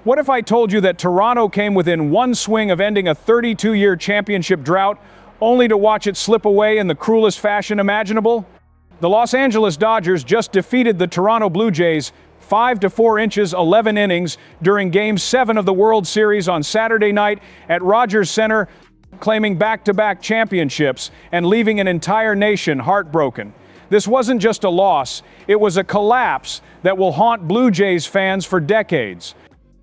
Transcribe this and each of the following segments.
What if I told you that Toronto came within one swing of ending a 32-year championship drought, only to watch it slip away in the cruelest fashion imaginable? The Los Angeles Dodgers just defeated the Toronto Blue Jays 5-4 inches, 11 innings during Game 7 of the World Series on Saturday night at Rogers Center, claiming back-to-back championships and leaving an entire nation heartbroken. This wasn't just a loss, it was a collapse that will haunt Blue Jays fans for decades.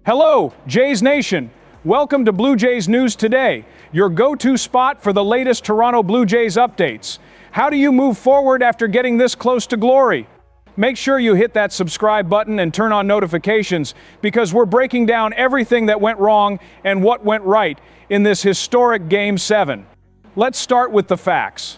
Hello, Jays Nation. Welcome to Blue Jays News Today, your go-to spot for the latest Toronto Blue Jays updates. How do you move forward after getting this close to glory? Make sure you hit that subscribe button and turn on notifications, because we're breaking down everything that went wrong and what went right in this historic Game 7. Let's start with the facts.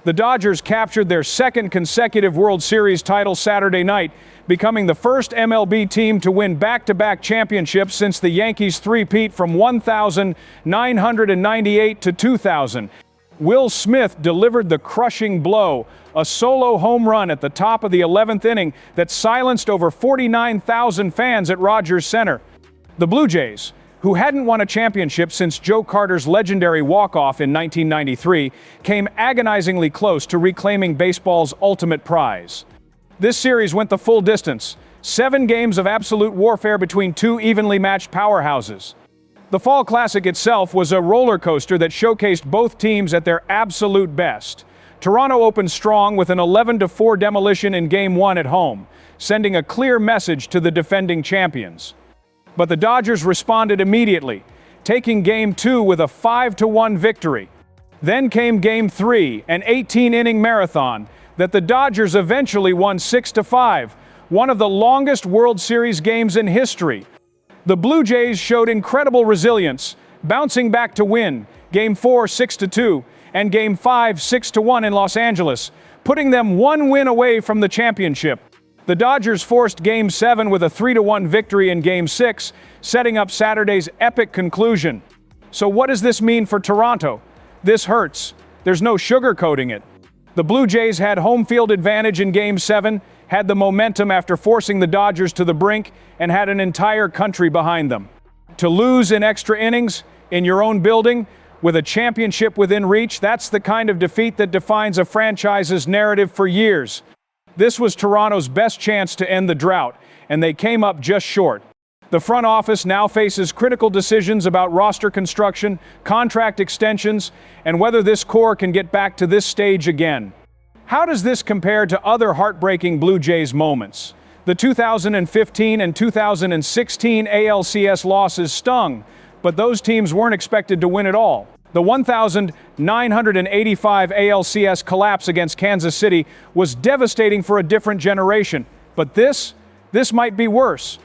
The Dodgers captured their second consecutive World Series title Saturday night, becoming the first MLB team to win back-to-back championships since the Yankees three-peat from 1998 to 2000. Will Smith delivered the crushing blow, a solo home run at the top of the 11th inning that silenced over 49,000 fans at Rogers Center. The Blue Jays, who hadn't won a championship since Joe Carter's legendary walk-off in 1993, came agonizingly close to reclaiming baseball's ultimate prize. This series went the full distance, 7 games of absolute warfare between two evenly matched powerhouses. The Fall Classic itself was a roller coaster that showcased both teams at their absolute best. Toronto opened strong with an 11-4 demolition in Game 1 at home, sending a clear message to the defending champions. But the Dodgers responded immediately, taking Game 2 with a 5-1 victory. Then came Game 3, an 18-inning marathon that the Dodgers eventually won 6-5, one of the longest World Series games in history. The Blue Jays showed incredible resilience, bouncing back to win Game 4 6-2 and Game 5 6-1 in Los Angeles, putting them one win away from the championship. The Dodgers forced Game 7 with a 3-1 victory in Game 6, setting up Saturday's epic conclusion. So what does this mean for Toronto? This hurts. There's no sugarcoating it. The Blue Jays had home field advantage in Game 7, had the momentum after forcing the Dodgers to the brink, and had an entire country behind them. To lose in extra innings, in your own building, with a championship within reach, that's the kind of defeat that defines a franchise's narrative for years. This was Toronto's best chance to end the drought, and they came up just short. The front office now faces critical decisions about roster construction, contract extensions, and whether this core can get back to this stage again. How does this compare to other heartbreaking Blue Jays moments? The 2015 and 2016 ALCS losses stung, but those teams weren't expected to win at all. The 1,985 ALCS collapse against Kansas City was devastating for a different generation, but this might be worse.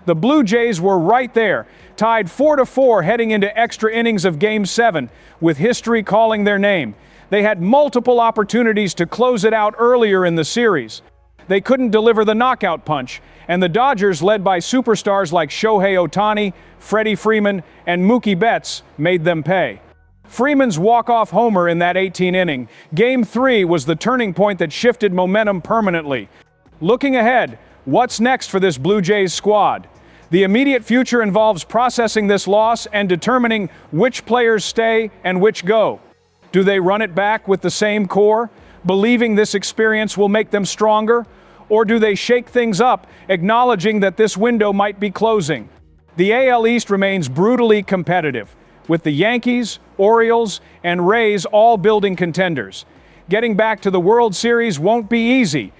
The Blue Jays were right there, tied 4-4 heading into extra innings of Game 7, with history calling their name. They had multiple opportunities to close it out earlier in the series. They couldn't deliver the knockout punch, and the Dodgers, led by superstars like Shohei Ohtani, Freddie Freeman, and Mookie Betts, made them pay. Freeman's walk-off homer in that 18th inning, Game 3, was the turning point that shifted momentum permanently. Looking ahead, what's next for this Blue Jays squad? The immediate future involves processing this loss and determining which players stay and which go. Do they run it back with the same core, believing this experience will make them stronger? Or do they shake things up, acknowledging that this window might be closing? The AL East remains brutally competitive, with the Yankees, Orioles, and Rays all building contenders. Getting back to the World Series won't be easy.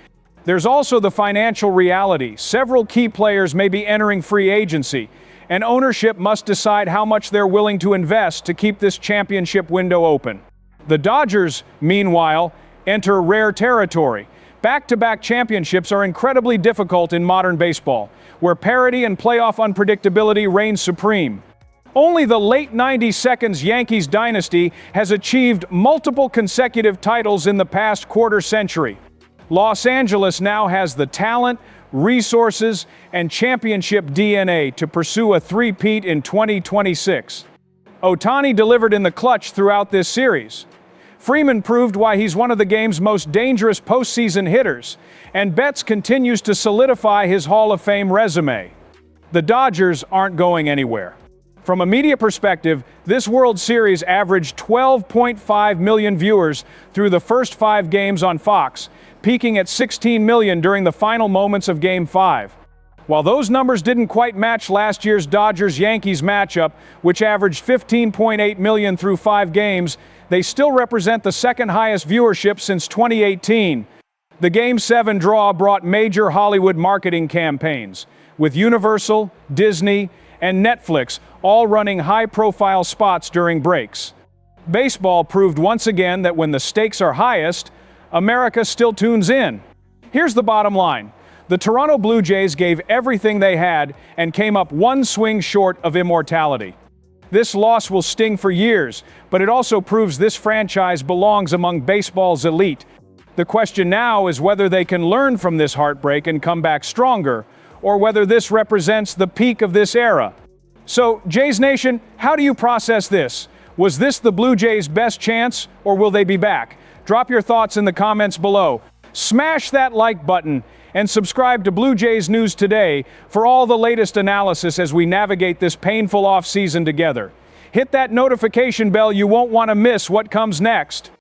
There's also the financial reality. Several key players may be entering free agency, and ownership must decide how much they're willing to invest to keep this championship window open. The Dodgers, meanwhile, enter rare territory. Back-to-back championships are incredibly difficult in modern baseball, where parity and playoff unpredictability reign supreme. Only the late 90s Yankees dynasty has achieved multiple consecutive titles in the past quarter century. Los Angeles now has the talent, resources, and championship DNA to pursue a three-peat in 2026. Ohtani delivered in the clutch throughout this series. Freeman proved why he's one of the game's most dangerous postseason hitters, and Betts continues to solidify his Hall of Fame resume. The Dodgers aren't going anywhere. From a media perspective, this World Series averaged 12.5 million viewers through the first 5 games on Fox, peaking at 16 million during the final moments of Game 5. While those numbers didn't quite match last year's Dodgers-Yankees matchup, which averaged 15.8 million through 5 games, they still represent the second highest viewership since 2018. The Game 7 draw brought major Hollywood marketing campaigns, with Universal, Disney, and Netflix all running high-profile spots during breaks. Baseball proved once again that when the stakes are highest, America still tunes in. Here's the bottom line. The Toronto Blue Jays gave everything they had and came up one swing short of immortality. This loss will sting for years, but it also proves this franchise belongs among baseball's elite. The question now is whether they can learn from this heartbreak and come back stronger, or whether this represents the peak of this era. So, Jays Nation, how do you process this? Was this the Blue Jays' best chance, or will they be back? Drop your thoughts in the comments below. Smash that like button and subscribe to Blue Jays News Today for all the latest analysis as we navigate this painful offseason together. Hit that notification bell, you won't want to miss what comes next.